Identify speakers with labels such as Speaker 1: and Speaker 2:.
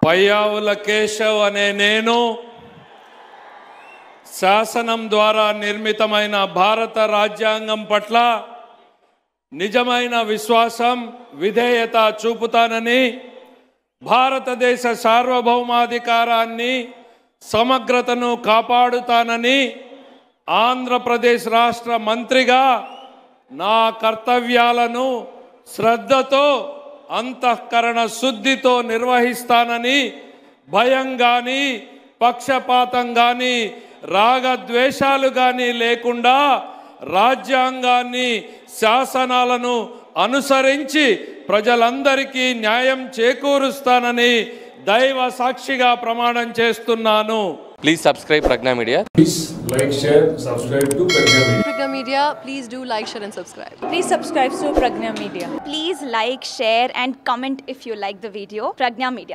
Speaker 1: పయ్యావుల కేశవ్ అనే నేను శాసనం ద్వారా నిర్మితమైన భారత రాజ్యాంగం పట్ల నిజమైన విశ్వాసం విధేయత చూపుతానని, భారతదేశ సార్వభౌమాధికారాన్ని సమగ్రతను కాపాడుతానని, ఆంధ్రప్రదేశ్ రాష్ట్ర మంత్రిగా నా కర్తవ్యాలను శ్రద్ధతో అంతఃకరణ శుద్ధితో నిర్వహిస్తానని, భయం కానీ పక్షపాతం కానీ రాగద్వేషాలు కానీ లేకుండా రాజ్యాంగాన్ని శాసనాలను అనుసరించి ప్రజలందరికీ న్యాయం చేకూరుస్తానని దైవ సాక్షిగా ప్రమాణం చేస్తున్నాను.
Speaker 2: Please subscribe Pragna Media.
Speaker 3: Please like, share, subscribe to Pragna Media.
Speaker 4: Pragna Media, please do like, share and subscribe.
Speaker 5: Please subscribe to Pragna Media.
Speaker 6: Please like, share and comment if you like the video. Pragna Media.